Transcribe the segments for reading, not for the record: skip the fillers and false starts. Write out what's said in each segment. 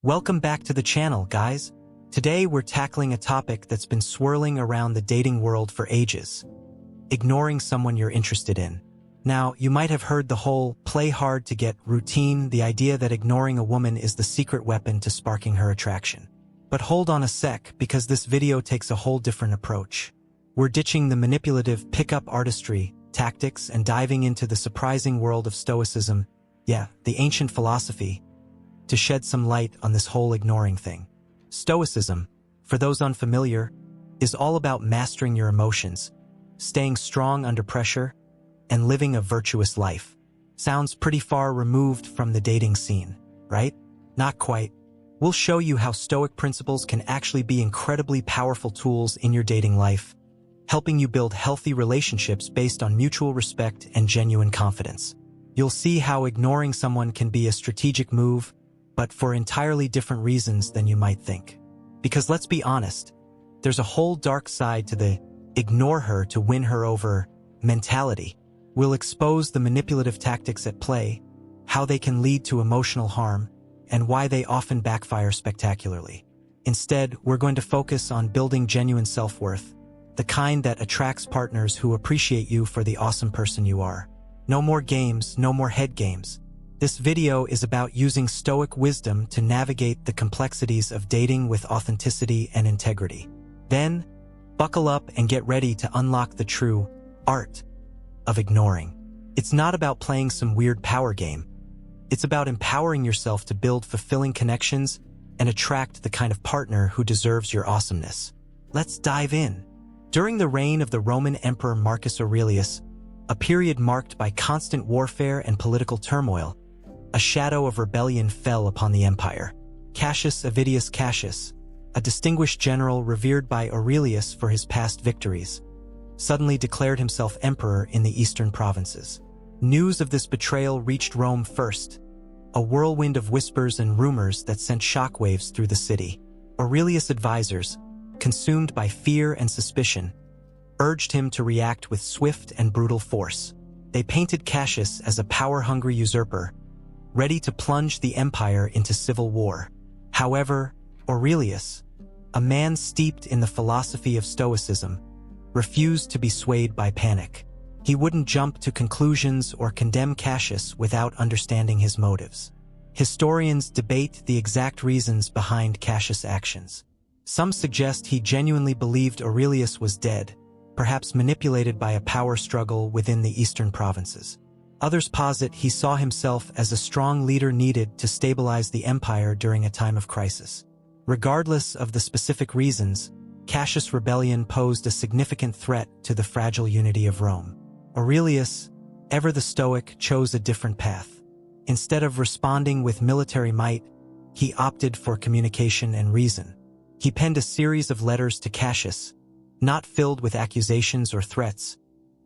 Welcome back to the channel, guys. Today we're tackling a topic that's been swirling around the dating world for ages. Ignoring someone you're interested in. Now, you might have heard the whole play hard to get routine, the idea that ignoring a woman is the secret weapon to sparking her attraction. But hold on a sec, because this video takes a whole different approach. We're ditching the manipulative pickup artistry, tactics, and diving into the surprising world of Stoicism, the ancient philosophy, to shed some light on this whole ignoring thing. Stoicism, for those unfamiliar, is all about mastering your emotions, staying strong under pressure, and living a virtuous life. Sounds pretty far removed from the dating scene, right? Not quite. We'll show you how Stoic principles can actually be incredibly powerful tools in your dating life, helping you build healthy relationships based on mutual respect and genuine confidence. You'll see how ignoring someone can be a strategic move, but for entirely different reasons than you might think. Because let's be honest, there's a whole dark side to the ignore her to win her over mentality. We'll expose the manipulative tactics at play, how they can lead to emotional harm, and why they often backfire spectacularly. Instead, we're going to focus on building genuine self-worth, the kind that attracts partners who appreciate you for the awesome person you are. No more games, no more head games. This video is about using Stoic wisdom to navigate the complexities of dating with authenticity and integrity. Then, buckle up and get ready to unlock the true art of ignoring. It's not about playing some weird power game. It's about empowering yourself to build fulfilling connections and attract the kind of partner who deserves your awesomeness. Let's dive in. During the reign of the Roman Emperor Marcus Aurelius, a period marked by constant warfare and political turmoil, a shadow of rebellion fell upon the empire. Cassius Avidius Cassius, a distinguished general revered by Aurelius for his past victories, suddenly declared himself emperor in the eastern provinces. News of this betrayal reached Rome first, a whirlwind of whispers and rumors that sent shockwaves through the city. Aurelius' advisors, consumed by fear and suspicion, urged him to react with swift and brutal force. They painted Cassius as a power-hungry usurper, ready to plunge the empire into civil war. However, Aurelius, a man steeped in the philosophy of Stoicism, refused to be swayed by panic. He wouldn't jump to conclusions or condemn Cassius without understanding his motives. Historians debate the exact reasons behind Cassius' actions. Some suggest he genuinely believed Aurelius was dead, perhaps manipulated by a power struggle within the eastern provinces. Others posit he saw himself as a strong leader needed to stabilize the empire during a time of crisis. Regardless of the specific reasons, Cassius' rebellion posed a significant threat to the fragile unity of Rome. Aurelius, ever the Stoic, chose a different path. Instead of responding with military might, he opted for communication and reason. He penned a series of letters to Cassius, not filled with accusations or threats,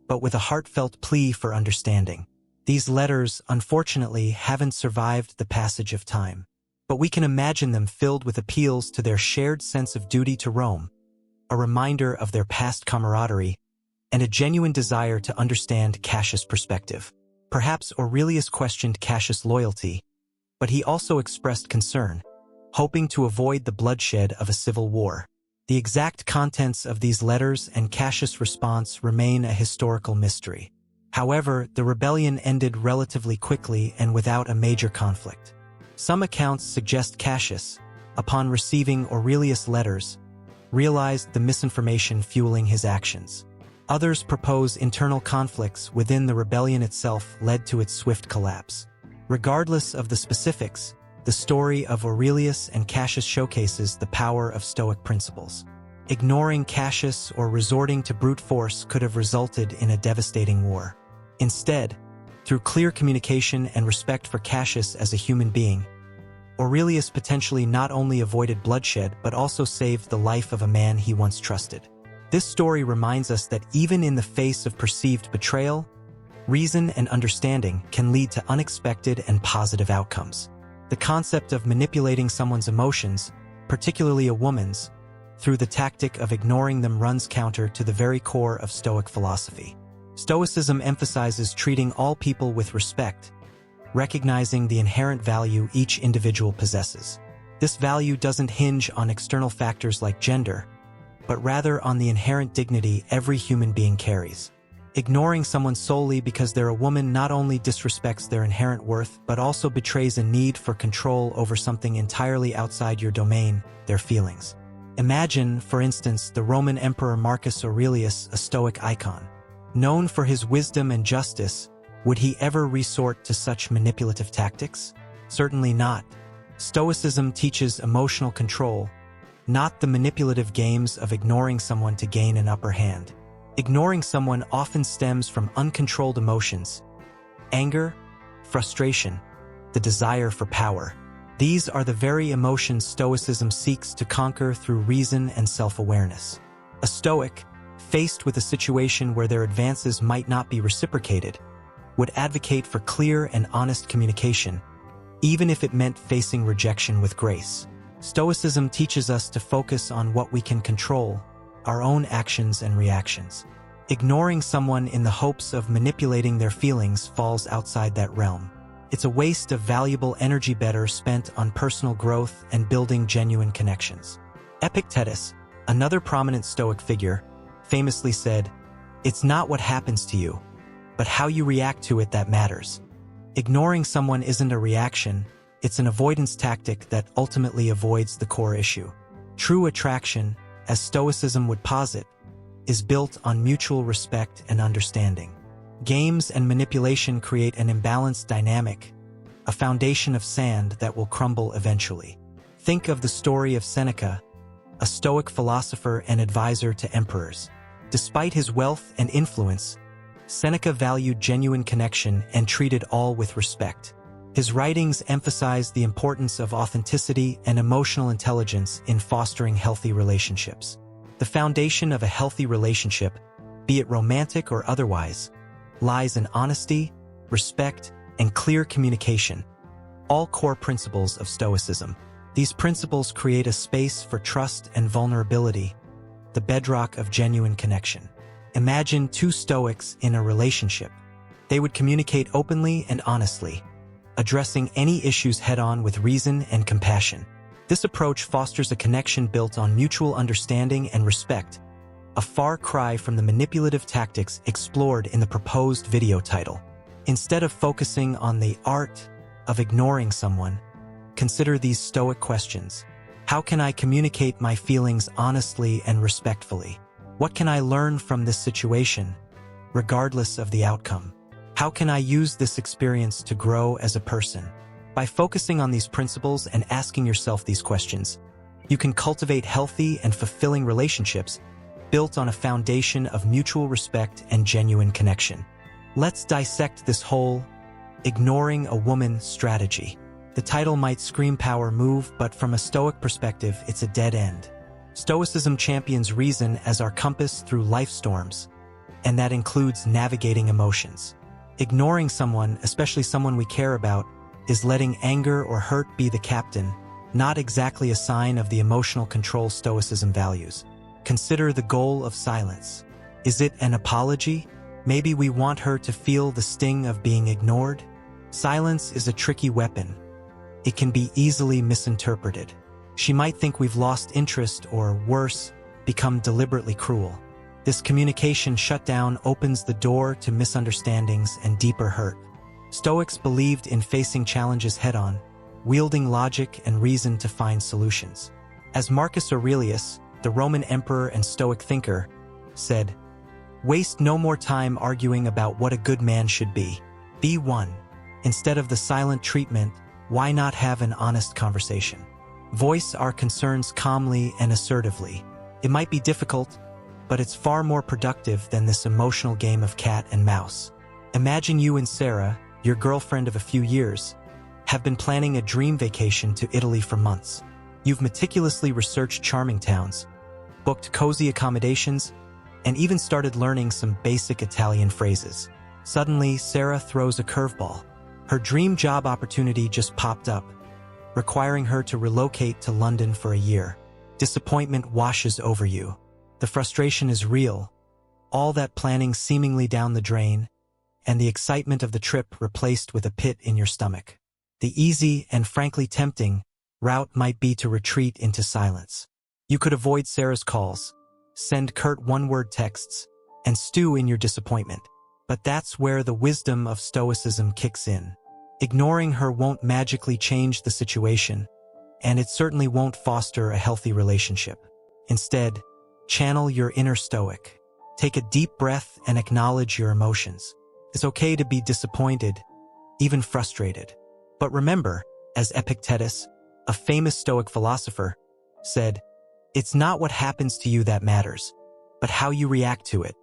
but with a heartfelt plea for understanding. These letters, unfortunately, haven't survived the passage of time, but we can imagine them filled with appeals to their shared sense of duty to Rome, a reminder of their past camaraderie, and a genuine desire to understand Cassius' perspective. Perhaps Aurelius questioned Cassius' loyalty, but he also expressed concern, hoping to avoid the bloodshed of a civil war. The exact contents of these letters and Cassius' response remain a historical mystery. However, the rebellion ended relatively quickly and without a major conflict. Some accounts suggest Cassius, upon receiving Aurelius' letters, realized the misinformation fueling his actions. Others propose internal conflicts within the rebellion itself led to its swift collapse. Regardless of the specifics, the story of Aurelius and Cassius showcases the power of Stoic principles. Ignoring Cassius or resorting to brute force could have resulted in a devastating war. Instead, through clear communication and respect for Cassius as a human being, Aurelius potentially not only avoided bloodshed but also saved the life of a man he once trusted. This story reminds us that even in the face of perceived betrayal, reason and understanding can lead to unexpected and positive outcomes. The concept of manipulating someone's emotions, particularly a woman's, through the tactic of ignoring them runs counter to the very core of Stoic philosophy. Stoicism emphasizes treating all people with respect, recognizing the inherent value each individual possesses. This value doesn't hinge on external factors like gender, but rather on the inherent dignity every human being carries. Ignoring someone solely because they're a woman not only disrespects their inherent worth, but also betrays a need for control over something entirely outside your domain, their feelings. Imagine, for instance, the Roman Emperor Marcus Aurelius, a Stoic icon. Known for his wisdom and justice, would he ever resort to such manipulative tactics? Certainly not. Stoicism teaches emotional control, not the manipulative games of ignoring someone to gain an upper hand. Ignoring someone often stems from uncontrolled emotions: anger, frustration, the desire for power. These are the very emotions Stoicism seeks to conquer through reason and self-awareness. A Stoic, faced with a situation where their advances might not be reciprocated, would advocate for clear and honest communication, even if it meant facing rejection with grace. Stoicism teaches us to focus on what we can control, our own actions and reactions. Ignoring someone in the hopes of manipulating their feelings falls outside that realm. It's a waste of valuable energy better spent on personal growth and building genuine connections. Epictetus, another prominent Stoic figure, famously said, "It's not what happens to you, but how you react to it that matters." Ignoring someone isn't a reaction, it's an avoidance tactic that ultimately avoids the core issue. True attraction, as Stoicism would posit, is built on mutual respect and understanding. Games and manipulation create an imbalanced dynamic, a foundation of sand that will crumble eventually. Think of the story of Seneca, a Stoic philosopher and advisor to emperors. Despite his wealth and influence, Seneca valued genuine connection and treated all with respect. His writings emphasize the importance of authenticity and emotional intelligence in fostering healthy relationships. The foundation of a healthy relationship, be it romantic or otherwise, lies in honesty, respect, and clear communication, all core principles of Stoicism. These principles create a space for trust and vulnerability, the bedrock of genuine connection. Imagine two Stoics in a relationship. They would communicate openly and honestly, addressing any issues head-on with reason and compassion. This approach fosters a connection built on mutual understanding and respect, a far cry from the manipulative tactics explored in the proposed video title. Instead of focusing on the art of ignoring someone, consider these Stoic questions. How can I communicate my feelings honestly and respectfully? What can I learn from this situation, regardless of the outcome? How can I use this experience to grow as a person? By focusing on these principles and asking yourself these questions, you can cultivate healthy and fulfilling relationships built on a foundation of mutual respect and genuine connection. Let's dissect this whole ignoring a woman strategy. The title might scream power move, but from a Stoic perspective, it's a dead end. Stoicism champions reason as our compass through life storms, and that includes navigating emotions. Ignoring someone, especially someone we care about, is letting anger or hurt be the captain, not exactly a sign of the emotional control Stoicism values. Consider the goal of silence. Is it an apology? Maybe we want her to feel the sting of being ignored? Silence is a tricky weapon. It can be easily misinterpreted. She might think we've lost interest or, worse, become deliberately cruel. This communication shutdown opens the door to misunderstandings and deeper hurt. Stoics believed in facing challenges head-on, wielding logic and reason to find solutions. As Marcus Aurelius, the Roman emperor and Stoic thinker, said, "Waste no more time arguing about what a good man should be. Be one. Instead of the silent treatment, why not have an honest conversation? Voice our concerns calmly and assertively. It might be difficult, but it's far more productive than this emotional game of cat and mouse." Imagine you and Sarah, your girlfriend of a few years, have been planning a dream vacation to Italy for months. You've meticulously researched charming towns, booked cozy accommodations, and even started learning some basic Italian phrases. Suddenly, Sarah throws a curveball. Her dream job opportunity just popped up, requiring her to relocate to London for a year. Disappointment washes over you. The frustration is real, all that planning seemingly down the drain, and the excitement of the trip replaced with a pit in your stomach. The easy and frankly tempting route might be to retreat into silence. You could avoid Sarah's calls, send curt one-word texts, and stew in your disappointment. But that's where the wisdom of Stoicism kicks in. Ignoring her won't magically change the situation, and it certainly won't foster a healthy relationship. Instead, channel your inner Stoic. Take a deep breath and acknowledge your emotions. It's okay to be disappointed, even frustrated. But remember, as Epictetus, a famous Stoic philosopher, said, "It's not what happens to you that matters, but how you react to it."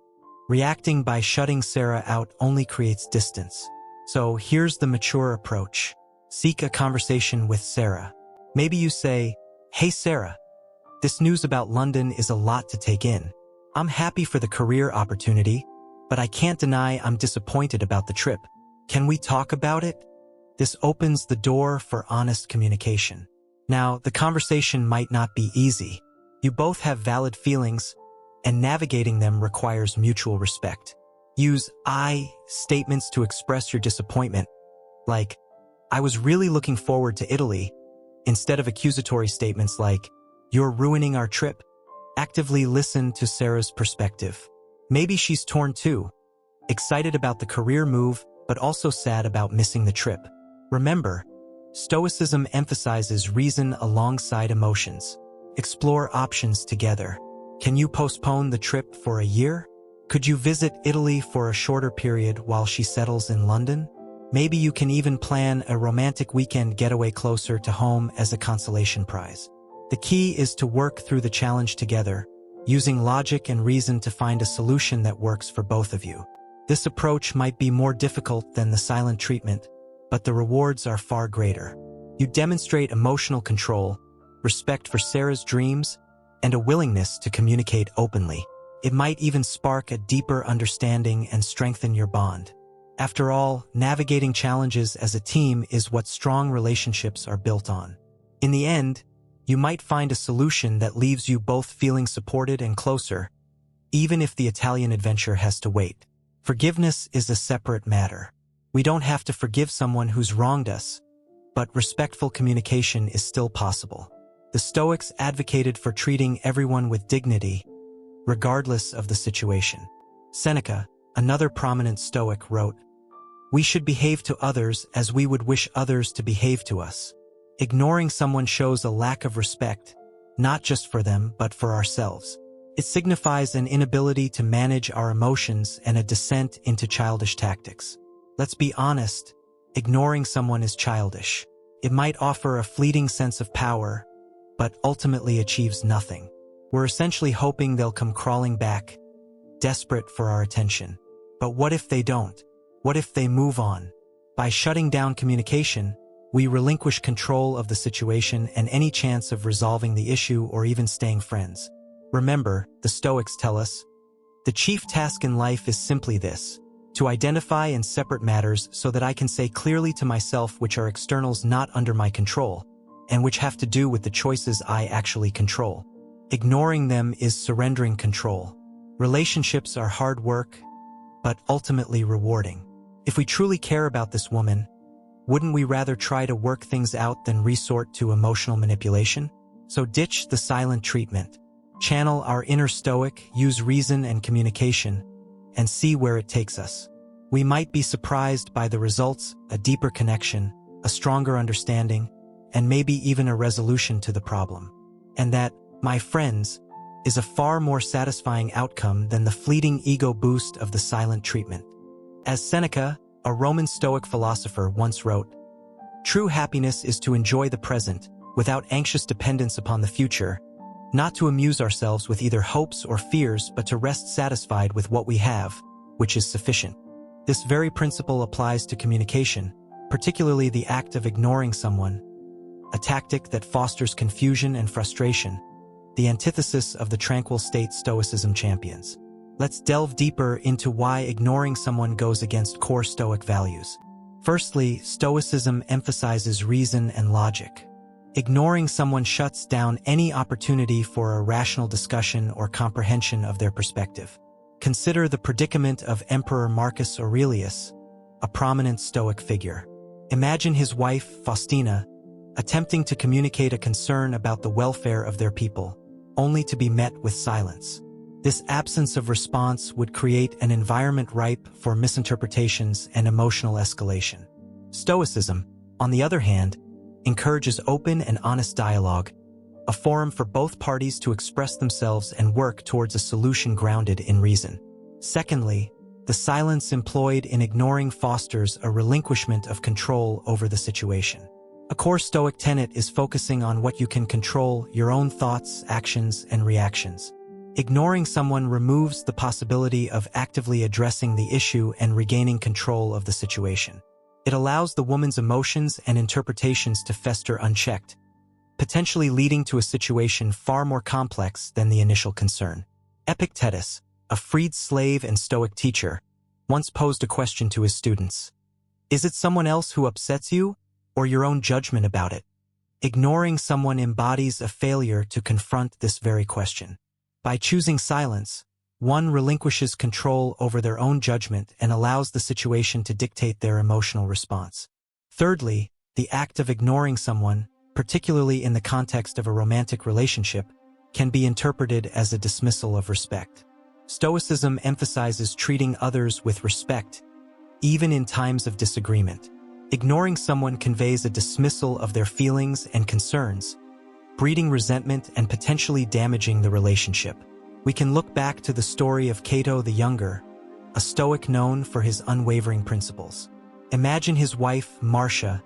Reacting by shutting Sarah out only creates distance. So here's the mature approach. Seek a conversation with Sarah. Maybe you say, "Hey Sarah, this news about London is a lot to take in. I'm happy for the career opportunity, but I can't deny I'm disappointed about the trip. Can we talk about it?" This opens the door for honest communication. Now, the conversation might not be easy. You both have valid feelings, and navigating them requires mutual respect. Use I statements to express your disappointment, like, "I was really looking forward to Italy," instead of accusatory statements like, "You're ruining our trip." Actively listen to Sarah's perspective. Maybe she's torn too, excited about the career move, but also sad about missing the trip. Remember, Stoicism emphasizes reason alongside emotions. Explore options together. Can you postpone the trip for a year? Could you visit Italy for a shorter period while she settles in London? Maybe you can even plan a romantic weekend getaway closer to home as a consolation prize. The key is to work through the challenge together, using logic and reason to find a solution that works for both of you. This approach might be more difficult than the silent treatment, but the rewards are far greater. You demonstrate emotional control, respect for Sarah's dreams, and a willingness to communicate openly. It might even spark a deeper understanding and strengthen your bond. After all, navigating challenges as a team is what strong relationships are built on. In the end, you might find a solution that leaves you both feeling supported and closer, even if the Italian adventure has to wait. Forgiveness is a separate matter. We don't have to forgive someone who's wronged us, but respectful communication is still possible. The Stoics advocated for treating everyone with dignity, regardless of the situation. Seneca, another prominent Stoic, wrote, "We should behave to others as we would wish others to behave to us." Ignoring someone shows a lack of respect, not just for them, but for ourselves. It signifies an inability to manage our emotions and a descent into childish tactics. Let's be honest, ignoring someone is childish. It might offer a fleeting sense of power, but ultimately achieves nothing. We're essentially hoping they'll come crawling back, desperate for our attention. But what if they don't? What if they move on? By shutting down communication, we relinquish control of the situation and any chance of resolving the issue or even staying friends. Remember, the Stoics tell us, the chief task in life is simply this: to identify and separate matters so that I can say clearly to myself which are externals not under my control, and which have to do with the choices I actually control. Ignoring them is surrendering control. Relationships are hard work, but ultimately rewarding. If we truly care about this woman, wouldn't we rather try to work things out than resort to emotional manipulation? So ditch the silent treatment. Channel our inner Stoic, use reason and communication, and see where it takes us. We might be surprised by the results: a deeper connection, a stronger understanding, and maybe even a resolution to the problem. And that, my friends, is a far more satisfying outcome than the fleeting ego boost of the silent treatment. As Seneca, a Roman Stoic philosopher, once wrote, "True happiness is to enjoy the present, without anxious dependence upon the future, not to amuse ourselves with either hopes or fears, but to rest satisfied with what we have, which is sufficient." This very principle applies to communication, particularly the act of ignoring someone, a tactic that fosters confusion and frustration, the antithesis of the tranquil state Stoicism champions. Let's delve deeper into why ignoring someone goes against core Stoic values. Firstly, Stoicism emphasizes reason and logic. Ignoring someone shuts down any opportunity for a rational discussion or comprehension of their perspective. Consider the predicament of Emperor Marcus Aurelius, a prominent Stoic figure. Imagine his wife, Faustina, attempting to communicate a concern about the welfare of their people, only to be met with silence. This absence of response would create an environment ripe for misinterpretations and emotional escalation. Stoicism, on the other hand, encourages open and honest dialogue, a forum for both parties to express themselves and work towards a solution grounded in reason. Secondly, the silence employed in ignoring fosters a relinquishment of control over the situation. A core Stoic tenet is focusing on what you can control: your own thoughts, actions, and reactions. Ignoring someone removes the possibility of actively addressing the issue and regaining control of the situation. It allows the woman's emotions and interpretations to fester unchecked, potentially leading to a situation far more complex than the initial concern. Epictetus, a freed slave and Stoic teacher, once posed a question to his students. Is it someone else who upsets you, or your own judgment about it? Ignoring someone embodies a failure to confront this very question. By choosing silence, one relinquishes control over their own judgment and allows the situation to dictate their emotional response. Thirdly, the act of ignoring someone, particularly in the context of a romantic relationship, can be interpreted as a dismissal of respect. Stoicism emphasizes treating others with respect, even in times of disagreement. Ignoring someone conveys a dismissal of their feelings and concerns, breeding resentment and potentially damaging the relationship. We can look back to the story of Cato the Younger, a Stoic known for his unwavering principles. Imagine his wife, Marcia,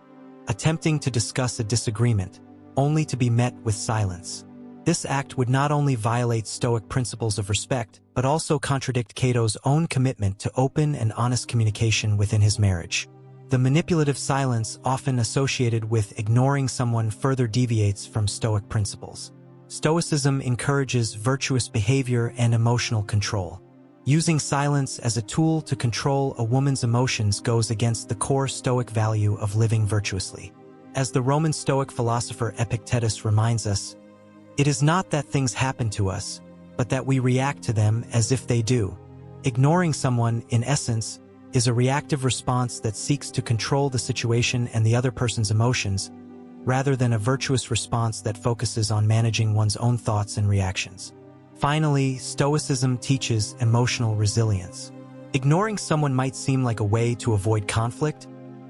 attempting to discuss a disagreement, only to be met with silence. This act would not only violate Stoic principles of respect, but also contradict Cato's own commitment to open and honest communication within his marriage. The manipulative silence often associated with ignoring someone further deviates from Stoic principles. Stoicism encourages virtuous behavior and emotional control. Using silence as a tool to control a woman's emotions goes against the core Stoic value of living virtuously. As the Roman Stoic philosopher Epictetus reminds us, it is not that things happen to us, but that we react to them as if they do. Ignoring someone, in essence, is a reactive response that seeks to control the situation and the other person's emotions, rather than a virtuous response that focuses on managing one's own thoughts and reactions. Finally, Stoicism teaches emotional resilience. Ignoring someone might seem like a way to avoid conflict,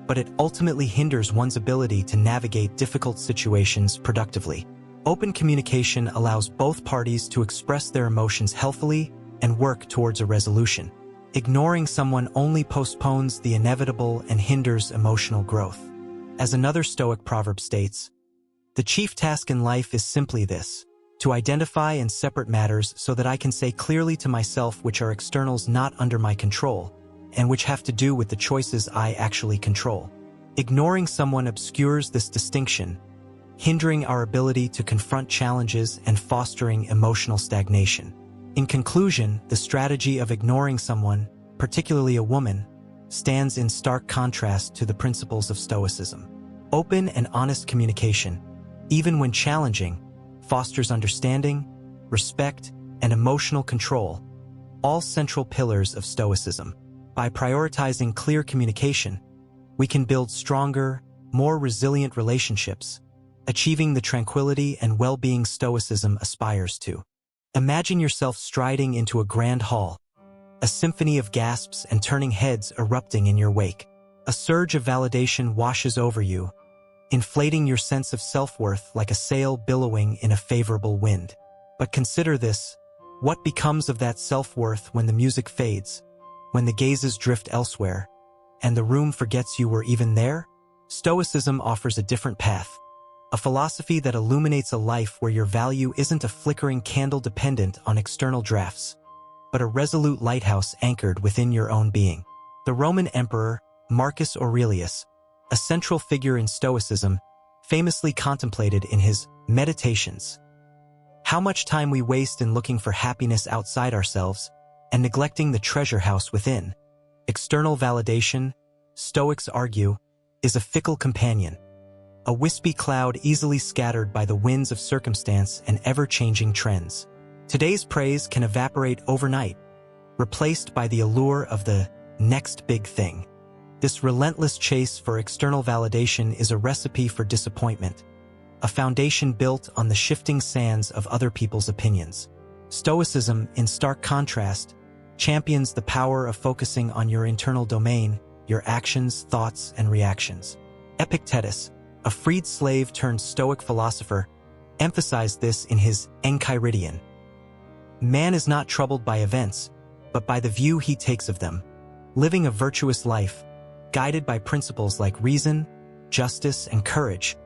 but it ultimately hinders one's ability to navigate difficult situations productively. Open communication allows both parties to express their emotions healthily and work towards a resolution. Ignoring someone only postpones the inevitable and hinders emotional growth. As another Stoic proverb states, "The chief task in life is simply this, to identify and separate matters so that I can say clearly to myself which are externals not under my control, and which have to do with the choices I actually control." Ignoring someone obscures this distinction, hindering our ability to confront challenges and fostering emotional stagnation. In conclusion, the strategy of ignoring someone, particularly a woman, stands in stark contrast to the principles of Stoicism. Open and honest communication, even when challenging, fosters understanding, respect, and emotional control, all central pillars of Stoicism. By prioritizing clear communication, we can build stronger, more resilient relationships, achieving the tranquility and well-being Stoicism aspires to. Imagine yourself striding into a grand hall, a symphony of gasps and turning heads erupting in your wake. A surge of validation washes over you, inflating your sense of self-worth like a sail billowing in a favorable wind. But consider this: what becomes of that self-worth when the music fades, when the gazes drift elsewhere, and the room forgets you were even there? Stoicism offers a different path, a philosophy that illuminates a life where your value isn't a flickering candle dependent on external drafts, but a resolute lighthouse anchored within your own being. The Roman emperor, Marcus Aurelius, a central figure in Stoicism, famously contemplated in his Meditations how much time we waste in looking for happiness outside ourselves and neglecting the treasure house within. External validation, Stoics argue, is a fickle companion, a wispy cloud easily scattered by the winds of circumstance and ever-changing trends. Today's praise can evaporate overnight, replaced by the allure of the next big thing. This relentless chase for external validation is a recipe for disappointment, a foundation built on the shifting sands of other people's opinions. Stoicism, in stark contrast, champions the power of focusing on your internal domain, your actions, thoughts, and reactions. Epictetus, a freed slave turned Stoic philosopher, emphasized this in his Enchiridion. Man is not troubled by events, but by the view he takes of them. Living a virtuous life, guided by principles like reason, justice, and courage,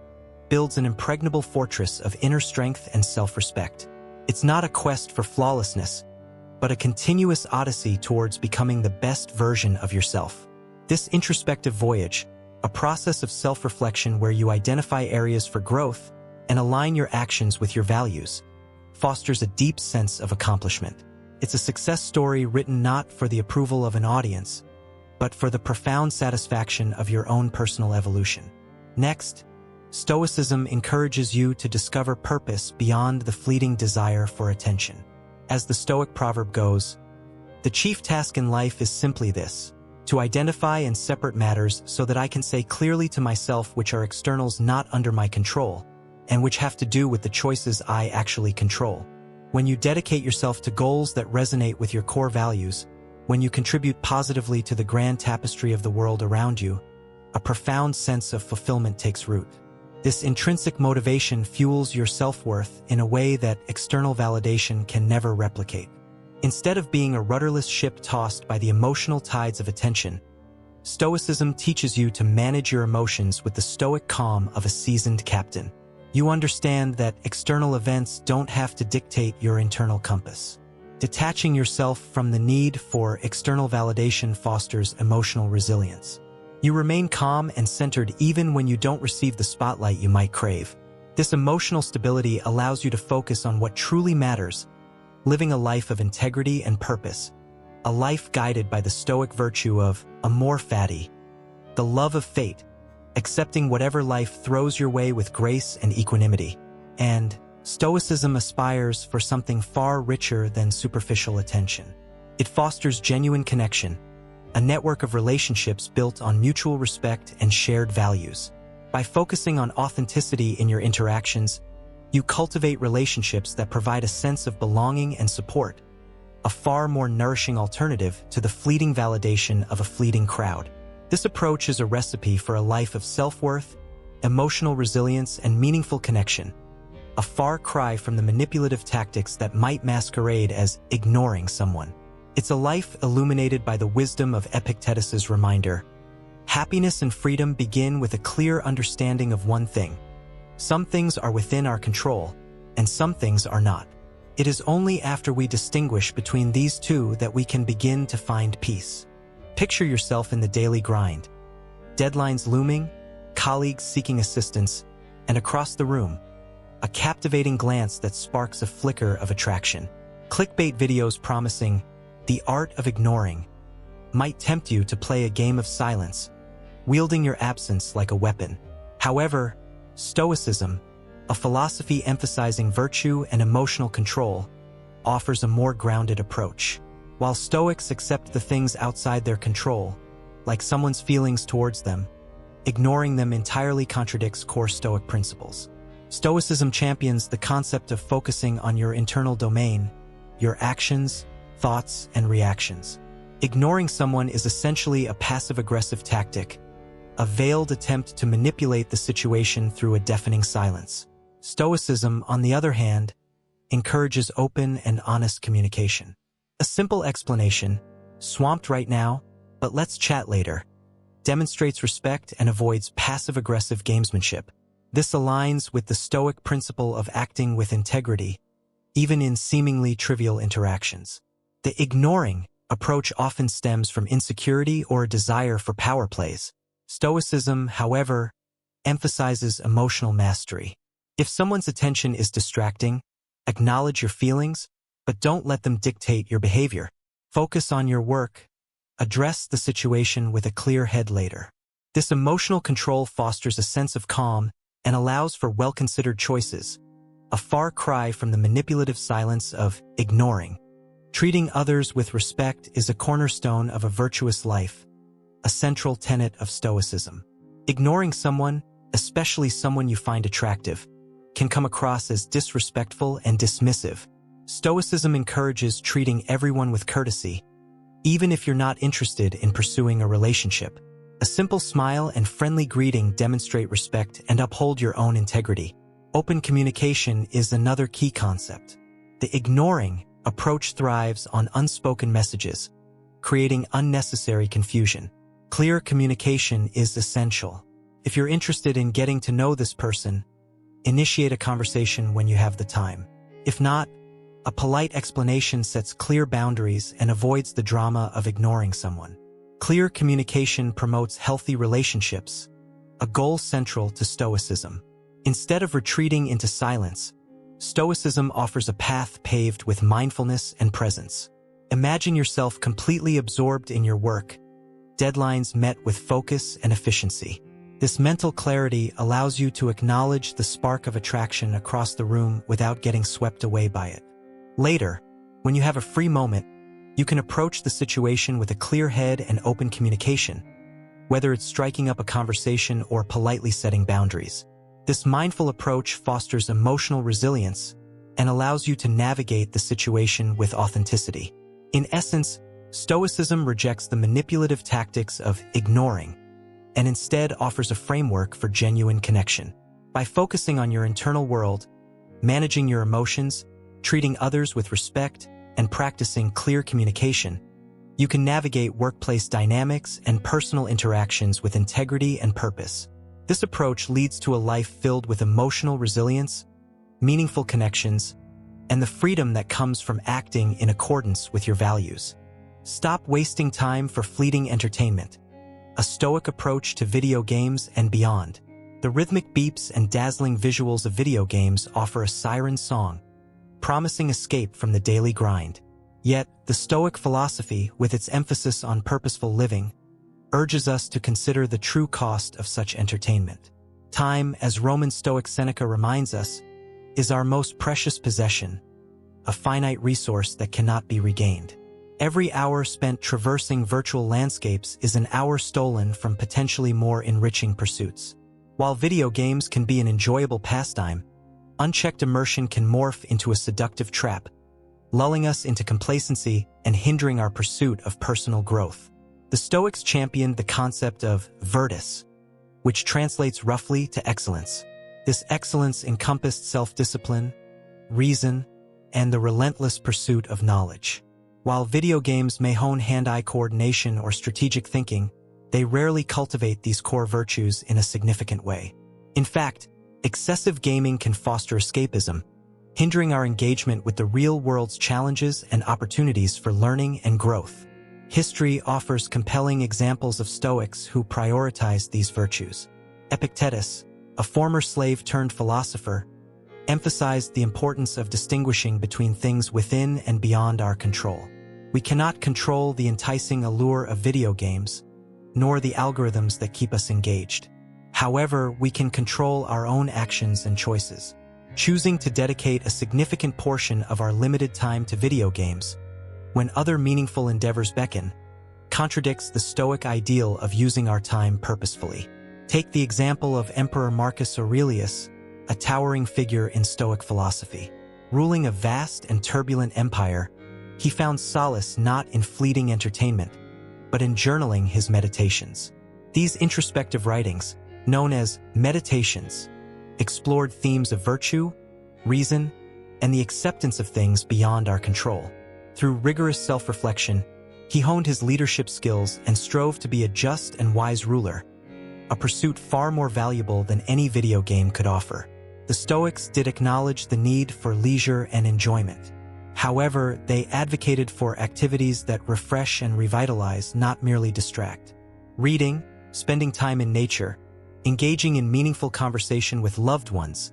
builds an impregnable fortress of inner strength and self-respect. It's not a quest for flawlessness, but a continuous odyssey towards becoming the best version of yourself. This introspective voyage, a process of self-reflection where you identify areas for growth and align your actions with your values, fosters a deep sense of accomplishment. It's a success story written not for the approval of an audience, but for the profound satisfaction of your own personal evolution. Next, Stoicism encourages you to discover purpose beyond the fleeting desire for attention. As the Stoic proverb goes, "The chief task in life is simply this, to identify and separate matters so that I can say clearly to myself which are externals not under my control, and which have to do with the choices I actually control." When you dedicate yourself to goals that resonate with your core values, when you contribute positively to the grand tapestry of the world around you, a profound sense of fulfillment takes root. This intrinsic motivation fuels your self-worth in a way that external validation can never replicate. Instead of being a rudderless ship tossed by the emotional tides of attention, Stoicism teaches you to manage your emotions with the stoic calm of a seasoned captain. You understand that external events don't have to dictate your internal compass. Detaching yourself from the need for external validation fosters emotional resilience. You remain calm and centered even when you don't receive the spotlight you might crave. This emotional stability allows you to focus on what truly matters, living a life of integrity and purpose, a life guided by the Stoic virtue of amor fati, the love of fate, accepting whatever life throws your way with grace and equanimity. And Stoicism aspires for something far richer than superficial attention. It fosters genuine connection, a network of relationships built on mutual respect and shared values. By focusing on authenticity in your interactions, you cultivate relationships that provide a sense of belonging and support, a far more nourishing alternative to the fleeting validation of a fleeting crowd. This approach is a recipe for a life of self-worth, emotional resilience, and meaningful connection, a far cry from the manipulative tactics that might masquerade as ignoring someone. It's a life illuminated by the wisdom of Epictetus's reminder. Happiness and freedom begin with a clear understanding of one thing. Some things are within our control, and some things are not. It is only after we distinguish between these two that we can begin to find peace. Picture yourself in the daily grind. Deadlines looming, colleagues seeking assistance, and across the room, a captivating glance that sparks a flicker of attraction. Clickbait videos promising the art of ignoring might tempt you to play a game of silence, wielding your absence like a weapon. However, Stoicism, a philosophy emphasizing virtue and emotional control, offers a more grounded approach. While Stoics accept the things outside their control, like someone's feelings towards them, ignoring them entirely contradicts core Stoic principles. Stoicism champions the concept of focusing on your internal domain, your actions, thoughts, and reactions. Ignoring someone is essentially a passive-aggressive tactic, a veiled attempt to manipulate the situation through a deafening silence. Stoicism, on the other hand, encourages open and honest communication. A simple explanation, "Swamped right now, but let's chat later," demonstrates respect and avoids passive-aggressive gamesmanship. This aligns with the Stoic principle of acting with integrity, even in seemingly trivial interactions. The ignoring approach often stems from insecurity or a desire for power plays. Stoicism, however, emphasizes emotional mastery. If someone's attention is distracting, acknowledge your feelings, but don't let them dictate your behavior. Focus on your work. Address the situation with a clear head later. This emotional control fosters a sense of calm and allows for well-considered choices, a far cry from the manipulative silence of ignoring. Treating others with respect is a cornerstone of a virtuous life, a central tenet of Stoicism. Ignoring someone, especially someone you find attractive, can come across as disrespectful and dismissive. Stoicism encourages treating everyone with courtesy, even if you're not interested in pursuing a relationship. A simple smile and friendly greeting demonstrate respect and uphold your own integrity. Open communication is another key concept. The ignoring approach thrives on unspoken messages, creating unnecessary confusion. Clear communication is essential. If you're interested in getting to know this person, initiate a conversation when you have the time. If not, a polite explanation sets clear boundaries and avoids the drama of ignoring someone. Clear communication promotes healthy relationships, a goal central to Stoicism. Instead of retreating into silence, Stoicism offers a path paved with mindfulness and presence. Imagine yourself completely absorbed in your work, deadlines met with focus and efficiency. This mental clarity allows you to acknowledge the spark of attraction across the room without getting swept away by it. Later, when you have a free moment, you can approach the situation with a clear head and open communication, whether it's striking up a conversation or politely setting boundaries. This mindful approach fosters emotional resilience and allows you to navigate the situation with authenticity. In essence, Stoicism rejects the manipulative tactics of ignoring and instead offers a framework for genuine connection. By focusing on your internal world, managing your emotions, treating others with respect, and practicing clear communication, you can navigate workplace dynamics and personal interactions with integrity and purpose. This approach leads to a life filled with emotional resilience, meaningful connections, and the freedom that comes from acting in accordance with your values. Stop wasting time for fleeting entertainment. A Stoic approach to video games and beyond. The rhythmic beeps and dazzling visuals of video games offer a siren song, promising escape from the daily grind. Yet, the Stoic philosophy, with its emphasis on purposeful living, urges us to consider the true cost of such entertainment. Time, as Roman Stoic Seneca reminds us, is our most precious possession, a finite resource that cannot be regained. Every hour spent traversing virtual landscapes is an hour stolen from potentially more enriching pursuits. While video games can be an enjoyable pastime, unchecked immersion can morph into a seductive trap, lulling us into complacency and hindering our pursuit of personal growth. The Stoics championed the concept of virtus, which translates roughly to excellence. This excellence encompassed self-discipline, reason, and the relentless pursuit of knowledge. While video games may hone hand-eye coordination or strategic thinking, they rarely cultivate these core virtues in a significant way. In fact, excessive gaming can foster escapism, hindering our engagement with the real world's challenges and opportunities for learning and growth. History offers compelling examples of Stoics who prioritized these virtues. Epictetus, a former slave-turned-philosopher, emphasized the importance of distinguishing between things within and beyond our control. We cannot control the enticing allure of video games, nor the algorithms that keep us engaged. However, we can control our own actions and choices. Choosing to dedicate a significant portion of our limited time to video games, when other meaningful endeavors beckon, contradicts the Stoic ideal of using our time purposefully. Take the example of Emperor Marcus Aurelius, a towering figure in Stoic philosophy. Ruling a vast and turbulent empire, he found solace not in fleeting entertainment, but in journaling his meditations. These introspective writings, known as meditations, explored themes of virtue, reason, and the acceptance of things beyond our control. Through rigorous self-reflection, he honed his leadership skills and strove to be a just and wise ruler, a pursuit far more valuable than any video game could offer. The Stoics did acknowledge the need for leisure and enjoyment. However, they advocated for activities that refresh and revitalize, not merely distract. Reading, spending time in nature, engaging in meaningful conversation with loved ones,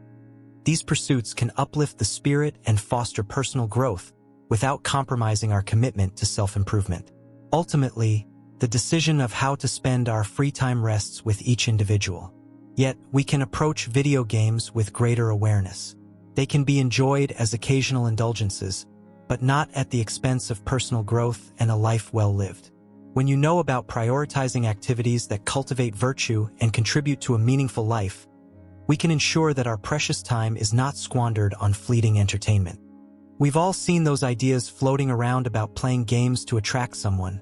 these pursuits can uplift the spirit and foster personal growth without compromising our commitment to self-improvement. Ultimately, the decision of how to spend our free time rests with each individual. Yet, we can approach video games with greater awareness. They can be enjoyed as occasional indulgences, but not at the expense of personal growth and a life well lived. When you know about prioritizing activities that cultivate virtue and contribute to a meaningful life, we can ensure that our precious time is not squandered on fleeting entertainment. We've all seen those ideas floating around about playing games to attract someone,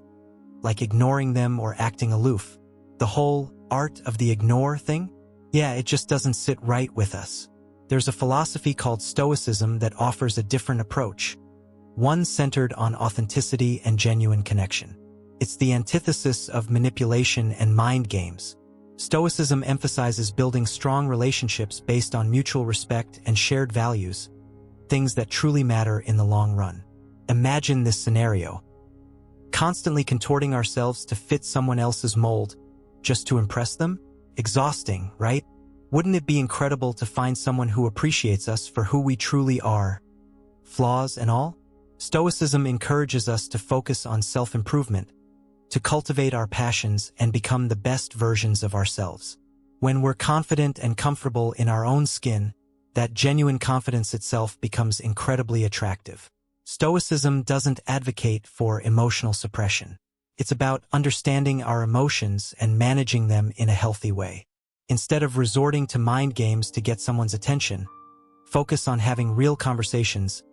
like ignoring them or acting aloof. The whole art of the ignore thing? Yeah, it just doesn't sit right with us. There's a philosophy called Stoicism that offers a different approach, one centered on authenticity and genuine connection. It's the antithesis of manipulation and mind games. Stoicism emphasizes building strong relationships based on mutual respect and shared values, things that truly matter in the long run. Imagine this scenario: constantly contorting ourselves to fit someone else's mold just to impress them? Exhausting, right? Wouldn't it be incredible to find someone who appreciates us for who we truly are, flaws and all? Stoicism encourages us to focus on self-improvement, to cultivate our passions and become the best versions of ourselves. When we're confident and comfortable in our own skin, that genuine confidence itself becomes incredibly attractive. Stoicism doesn't advocate for emotional suppression. It's about understanding our emotions and managing them in a healthy way. Instead of resorting to mind games to get someone's attention, focus on having real conversations,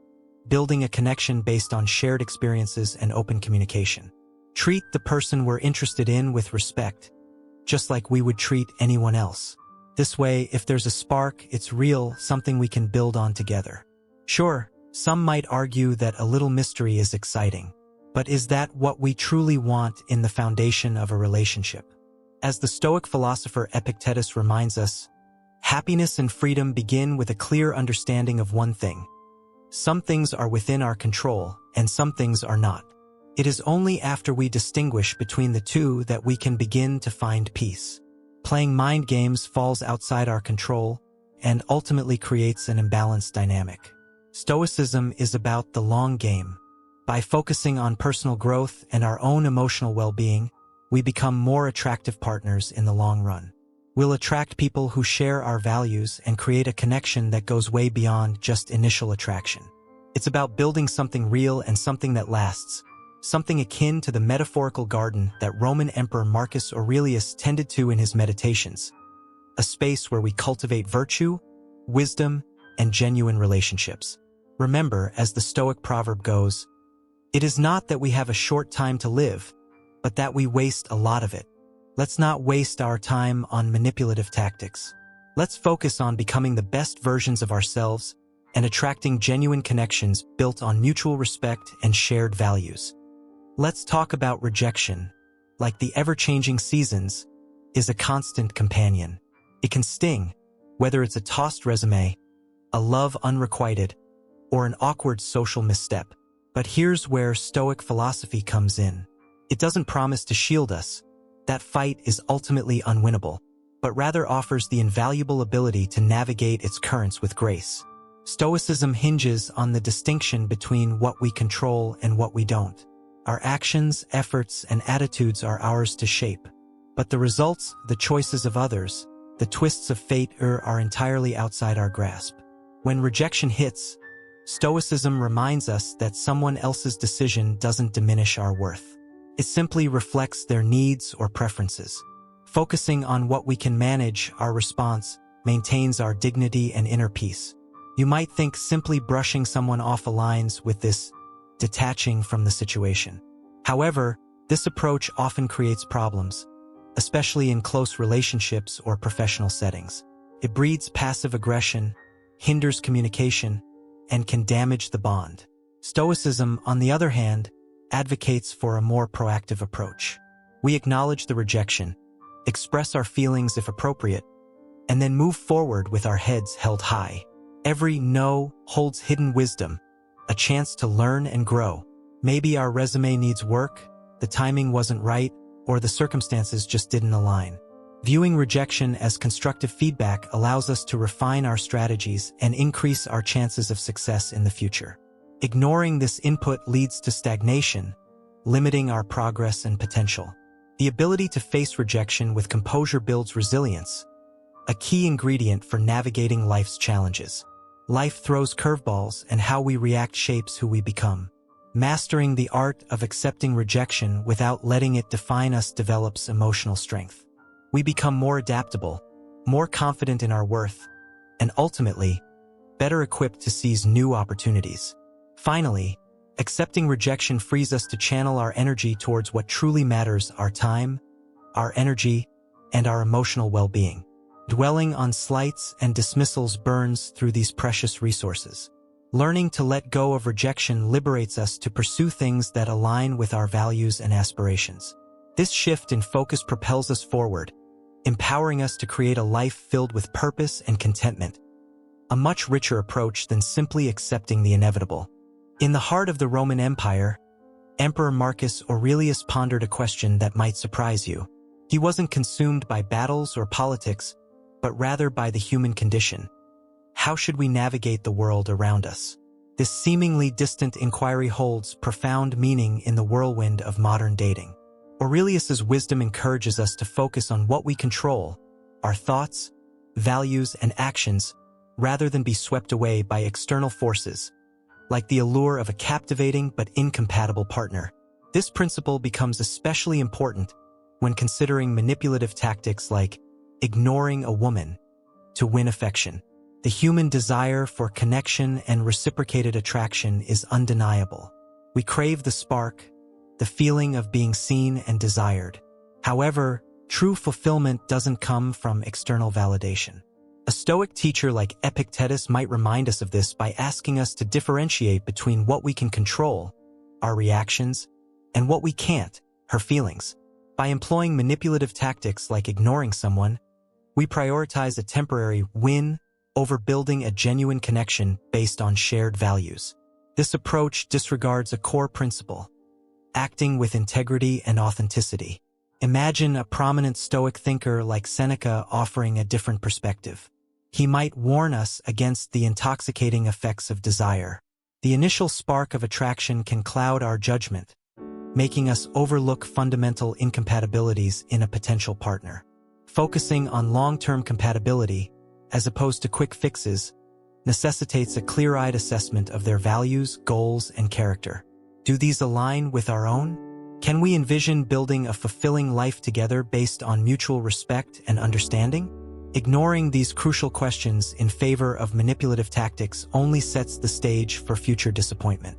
building a connection based on shared experiences and open communication. Treat the person we're interested in with respect, just like we would treat anyone else. This way, if there's a spark, it's real, something we can build on together. Sure, some might argue that a little mystery is exciting, but is that what we truly want in the foundation of a relationship? As the Stoic philosopher Epictetus reminds us, happiness and freedom begin with a clear understanding of one thing. Some things are within our control, and some things are not. It is only after we distinguish between the two that we can begin to find peace. Playing mind games falls outside our control and ultimately creates an imbalanced dynamic. Stoicism is about the long game. By focusing on personal growth and our own emotional well-being, we become more attractive partners in the long run. We'll attract people who share our values and create a connection that goes way beyond just initial attraction. It's about building something real and something that lasts, something akin to the metaphorical garden that Roman Emperor Marcus Aurelius tended to in his Meditations, a space where we cultivate virtue, wisdom, and genuine relationships. Remember, as the Stoic proverb goes, it is not that we have a short time to live, but that we waste a lot of it. Let's not waste our time on manipulative tactics. Let's focus on becoming the best versions of ourselves and attracting genuine connections built on mutual respect and shared values. Let's talk about rejection. Like the ever-changing seasons, is a constant companion. It can sting, whether it's a tossed resume, a love unrequited, or an awkward social misstep. But here's where Stoic philosophy comes in. It doesn't promise to shield us. That fight is ultimately unwinnable, but rather offers the invaluable ability to navigate its currents with grace. Stoicism hinges on the distinction between what we control and what we don't. Our actions, efforts, and attitudes are ours to shape, but the results, the choices of others, the twists of fate are entirely outside our grasp. When rejection hits, Stoicism reminds us that someone else's decision doesn't diminish our worth. It simply reflects their needs or preferences. Focusing on what we can manage, our response maintains our dignity and inner peace. You might think simply brushing someone off aligns with this, detaching from the situation. However, this approach often creates problems, especially in close relationships or professional settings. It breeds passive aggression, hinders communication, and can damage the bond. Stoicism, on the other hand, advocates for a more proactive approach. We acknowledge the rejection, express our feelings if appropriate, and then move forward with our heads held high. Every no holds hidden wisdom, a chance to learn and grow. Maybe our resume needs work, the timing wasn't right, or the circumstances just didn't align. Viewing rejection as constructive feedback allows us to refine our strategies and increase our chances of success in the future. Ignoring this input leads to stagnation, limiting our progress and potential. The ability to face rejection with composure builds resilience, a key ingredient for navigating life's challenges. Life throws curveballs, and how we react shapes who we become. Mastering the art of accepting rejection without letting it define us develops emotional strength. We become more adaptable, more confident in our worth, and ultimately, better equipped to seize new opportunities. Finally, accepting rejection frees us to channel our energy towards what truly matters: our time, our energy, and our emotional well-being. Dwelling on slights and dismissals burns through these precious resources. Learning to let go of rejection liberates us to pursue things that align with our values and aspirations. This shift in focus propels us forward, empowering us to create a life filled with purpose and contentment, a much richer approach than simply accepting the inevitable. In the heart of the Roman Empire, Emperor Marcus Aurelius pondered a question that might surprise you. He wasn't consumed by battles or politics, but rather by the human condition. How should we navigate the world around us? This seemingly distant inquiry holds profound meaning in the whirlwind of modern dating. Aurelius's wisdom encourages us to focus on what we control, our thoughts, values, and actions, rather than be swept away by external forces, like the allure of a captivating but incompatible partner. This principle becomes especially important when considering manipulative tactics like ignoring a woman to win affection. The human desire for connection and reciprocated attraction is undeniable. We crave the spark, the feeling of being seen and desired. However, true fulfillment doesn't come from external validation. A Stoic teacher like Epictetus might remind us of this by asking us to differentiate between what we can control, our reactions, and what we can't, her feelings. By employing manipulative tactics like ignoring someone, we prioritize a temporary win over building a genuine connection based on shared values. This approach disregards a core principle: acting with integrity and authenticity. Imagine a prominent Stoic thinker like Seneca offering a different perspective. He might warn us against the intoxicating effects of desire. The initial spark of attraction can cloud our judgment, making us overlook fundamental incompatibilities in a potential partner. Focusing on long-term compatibility, as opposed to quick fixes, necessitates a clear-eyed assessment of their values, goals, and character. Do these align with our own? Can we envision building a fulfilling life together based on mutual respect and understanding? Ignoring these crucial questions in favor of manipulative tactics only sets the stage for future disappointment.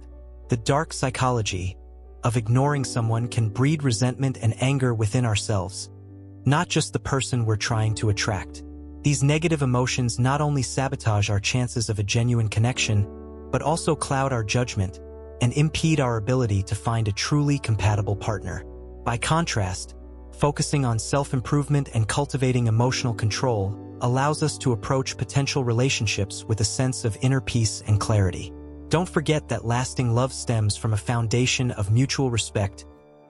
The dark psychology of ignoring someone can breed resentment and anger within ourselves, not just the person we're trying to attract. These negative emotions not only sabotage our chances of a genuine connection, but also cloud our judgment and impede our ability to find a truly compatible partner. By contrast, focusing on self-improvement and cultivating emotional control allows us to approach potential relationships with a sense of inner peace and clarity. Don't forget that lasting love stems from a foundation of mutual respect,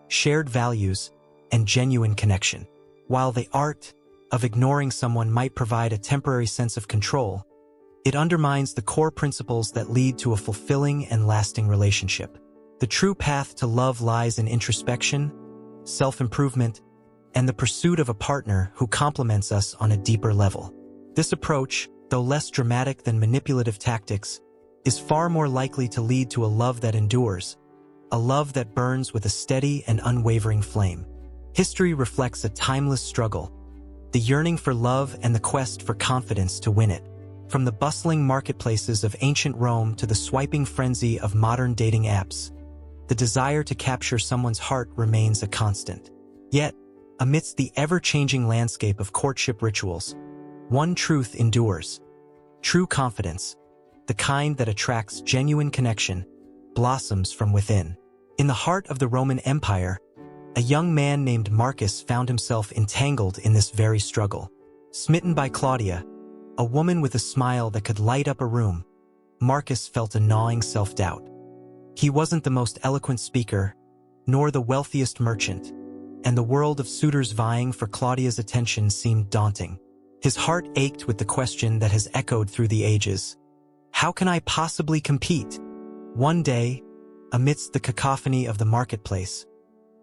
shared values, and genuine connection. While the art of ignoring someone might provide a temporary sense of control, it undermines the core principles that lead to a fulfilling and lasting relationship. The true path to love lies in introspection, self-improvement, and the pursuit of a partner who complements us on a deeper level. This approach, though less dramatic than manipulative tactics, is far more likely to lead to a love that endures, a love that burns with a steady and unwavering flame. History reflects a timeless struggle, the yearning for love and the quest for confidence to win it. From the bustling marketplaces of ancient Rome to the swiping frenzy of modern dating apps, the desire to capture someone's heart remains a constant. Yet, amidst the ever-changing landscape of courtship rituals, one truth endures: true confidence, the kind that attracts genuine connection, blossoms from within. In the heart of the Roman Empire, a young man named Marcus found himself entangled in this very struggle. Smitten by Claudia, a woman with a smile that could light up a room, Marcus felt a gnawing self-doubt. He wasn't the most eloquent speaker, nor the wealthiest merchant, and the world of suitors vying for Claudia's attention seemed daunting. His heart ached with the question that has echoed through the ages: how can I possibly compete? One day, amidst the cacophony of the marketplace,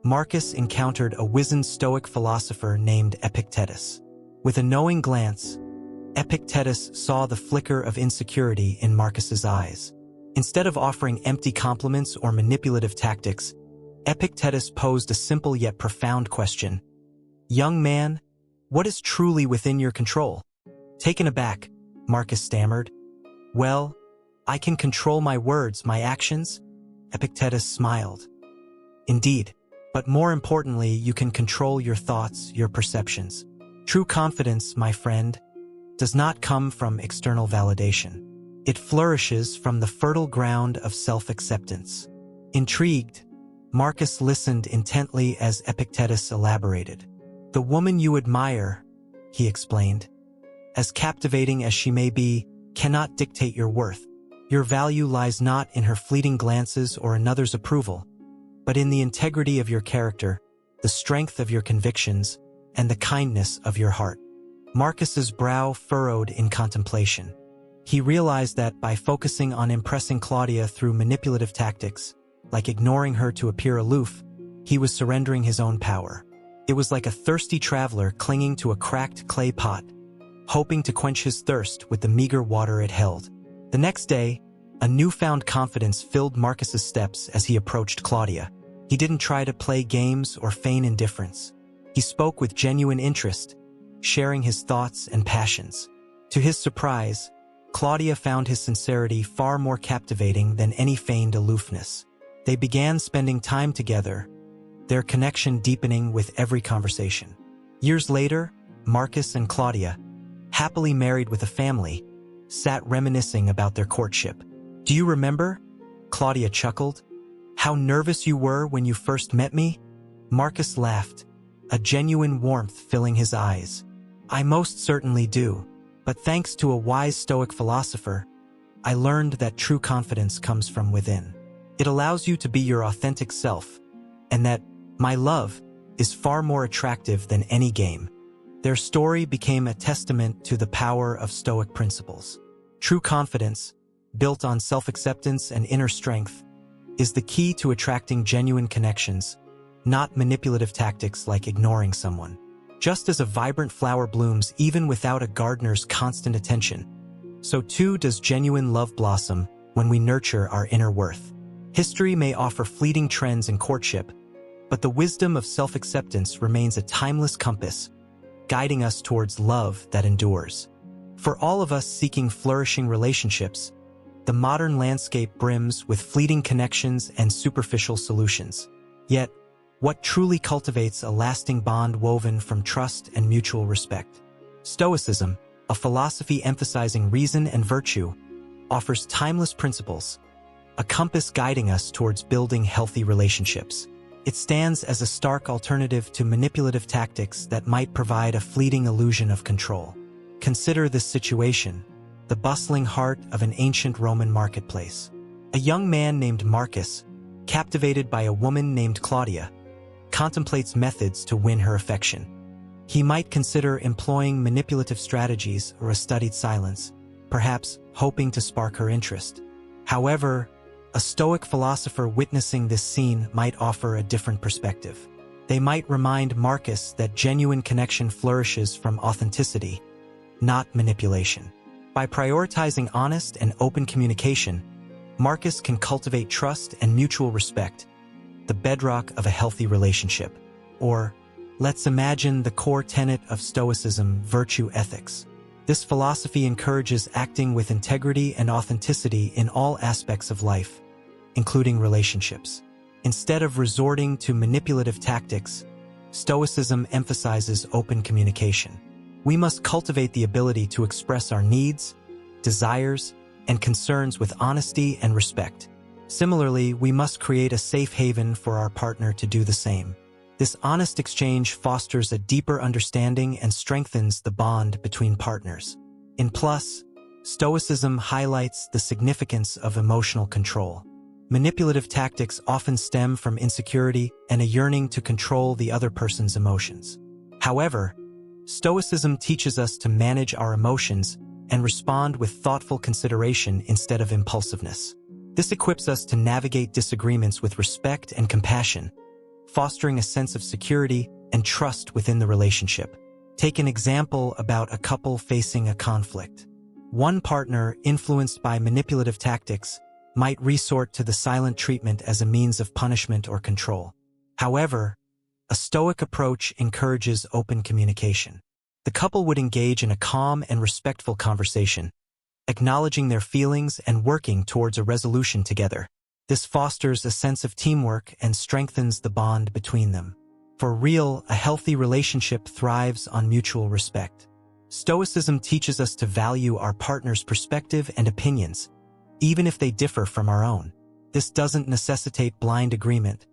Marcus encountered a wizened Stoic philosopher named Epictetus. With a knowing glance, Epictetus saw the flicker of insecurity in Marcus's eyes. Instead of offering empty compliments or manipulative tactics, Epictetus posed a simple yet profound question: "Young man, What is truly within your control? Taken aback, Marcus stammered. Well, I can control my words, my actions. Epictetus smiled. Indeed, but more importantly, you can control your thoughts, your perceptions. True confidence, my friend, does not come from external validation. It flourishes from the fertile ground of self-acceptance. Intrigued, Marcus listened intently as Epictetus elaborated. The woman you admire, he explained, as captivating as she may be, cannot dictate your worth. Your value lies not in her fleeting glances or another's approval, but in the integrity of your character, the strength of your convictions, and the kindness of your heart. Marcus's brow furrowed in contemplation. He realized that by focusing on impressing Claudia through manipulative tactics, like ignoring her to appear aloof, he was surrendering his own power. It was like a thirsty traveler clinging to a cracked clay pot, hoping to quench his thirst with the meager water it held. The next day, a newfound confidence filled Marcus's steps as he approached Claudia. He didn't try to play games or feign indifference. He spoke with genuine interest, sharing his thoughts and passions. To his surprise, Claudia found his sincerity far more captivating than any feigned aloofness. They began spending time together, their connection deepening with every conversation. Years later, Marcus and Claudia, happily married with a family, sat reminiscing about their courtship. Do you remember? Claudia chuckled. How nervous you were when you first met me? Marcus laughed, a genuine warmth filling his eyes. I most certainly do, but thanks to a wise Stoic philosopher, I learned that true confidence comes from within. It allows you to be your authentic self, and that, my love, is far more attractive than any game. Their story became a testament to the power of Stoic principles. True confidence, built on self-acceptance and inner strength, is the key to attracting genuine connections, not manipulative tactics like ignoring someone. Just as a vibrant flower blooms even without a gardener's constant attention, so too does genuine love blossom when we nurture our inner worth. History may offer fleeting trends in courtship, but the wisdom of self-acceptance remains a timeless compass, guiding us towards love that endures. For all of us seeking flourishing relationships, the modern landscape brims with fleeting connections and superficial solutions. Yet, what truly cultivates a lasting bond woven from trust and mutual respect? Stoicism, a philosophy emphasizing reason and virtue, offers timeless principles, a compass guiding us towards building healthy relationships. It stands as a stark alternative to manipulative tactics that might provide a fleeting illusion of control. Consider this situation: the bustling heart of an ancient Roman marketplace. A young man named Marcus, captivated by a woman named Claudia, contemplates methods to win her affection. He might consider employing manipulative strategies or a studied silence, perhaps hoping to spark her interest. However, a Stoic philosopher witnessing this scene might offer a different perspective. They might remind Marcus that genuine connection flourishes from authenticity, not manipulation. By prioritizing honest and open communication, Marcus can cultivate trust and mutual respect, the bedrock of a healthy relationship. Or, let's imagine the core tenet of Stoicism, virtue ethics. This philosophy encourages acting with integrity and authenticity in all aspects of life, including relationships. Instead of resorting to manipulative tactics, Stoicism emphasizes open communication. We must cultivate the ability to express our needs, desires, and concerns with honesty and respect. Similarly, we must create a safe haven for our partner to do the same. This honest exchange fosters a deeper understanding and strengthens the bond between partners. In plus, Stoicism highlights the significance of emotional control. Manipulative tactics often stem from insecurity and a yearning to control the other person's emotions. However, Stoicism teaches us to manage our emotions and respond with thoughtful consideration instead of impulsiveness. This equips us to navigate disagreements with respect and compassion, fostering a sense of security and trust within the relationship. Take an example about a couple facing a conflict. One partner, influenced by manipulative tactics, might resort to the silent treatment as a means of punishment or control. However, a Stoic approach encourages open communication. The couple would engage in a calm and respectful conversation, acknowledging their feelings and working towards a resolution together. This fosters a sense of teamwork and strengthens the bond between them. For real, a healthy relationship thrives on mutual respect. Stoicism teaches us to value our partner's perspective and opinions, even if they differ from our own. This doesn't necessitate blind agreement,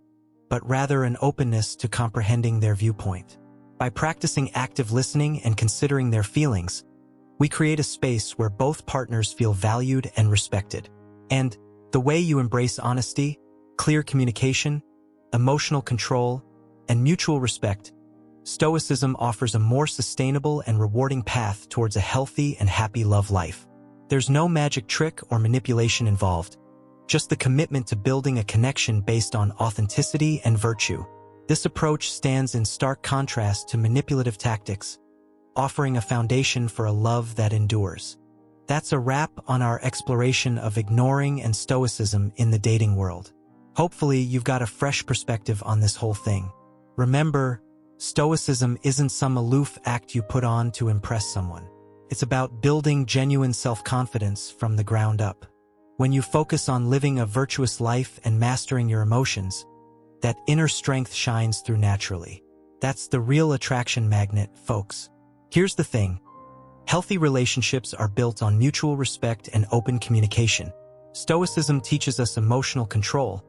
but rather an openness to comprehending their viewpoint. By practicing active listening and considering their feelings, we create a space where both partners feel valued and respected. And the way you embrace honesty, clear communication, emotional control, and mutual respect, Stoicism offers a more sustainable and rewarding path towards a healthy and happy love life. There's no magic trick or manipulation involved, just the commitment to building a connection based on authenticity and virtue. This approach stands in stark contrast to manipulative tactics, offering a foundation for a love that endures. That's a wrap on our exploration of ignoring and Stoicism in the dating world. Hopefully, you've got a fresh perspective on this whole thing. Remember, Stoicism isn't some aloof act you put on to impress someone. It's about building genuine self-confidence from the ground up. When you focus on living a virtuous life and mastering your emotions, that inner strength shines through naturally. That's the real attraction magnet, folks. Here's the thing. Healthy relationships are built on mutual respect and open communication. Stoicism teaches us emotional control,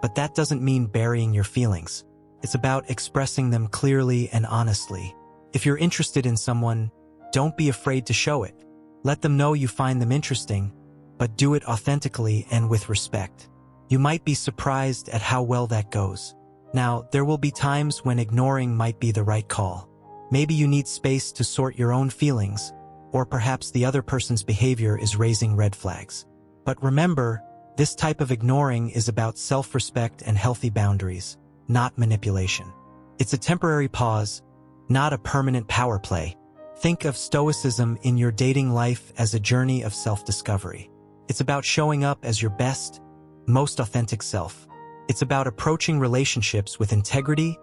but that doesn't mean burying your feelings. It's about expressing them clearly and honestly. If you're interested in someone, don't be afraid to show it. Let them know you find them interesting, but do it authentically and with respect. You might be surprised at how well that goes. Now, there will be times when ignoring might be the right call. Maybe you need space to sort your own feelings, or perhaps the other person's behavior is raising red flags. But remember, this type of ignoring is about self-respect and healthy boundaries, not manipulation. It's a temporary pause, not a permanent power play. Think of Stoicism in your dating life as a journey of self-discovery. It's about showing up as your best, most authentic self. It's about approaching relationships with integrity,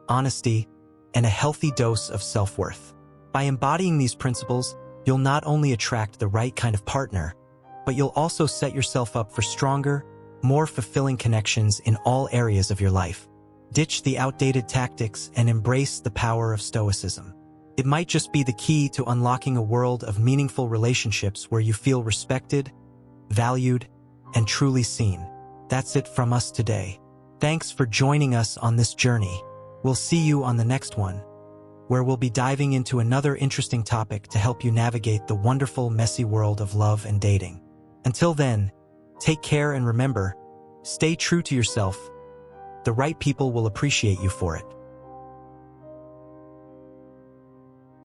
honesty, and a healthy dose of self-worth. By embodying these principles, you'll not only attract the right kind of partner, but you'll also set yourself up for stronger, more fulfilling connections in all areas of your life. Ditch the outdated tactics and embrace the power of Stoicism. It might just be the key to unlocking a world of meaningful relationships where you feel respected, valued, and truly seen. That's it from us today. Thanks for joining us on this journey. We'll see you on the next one, where we'll be diving into another interesting topic to help you navigate the wonderful, messy world of love and dating. Until then, take care and remember, stay true to yourself. The right people will appreciate you for it.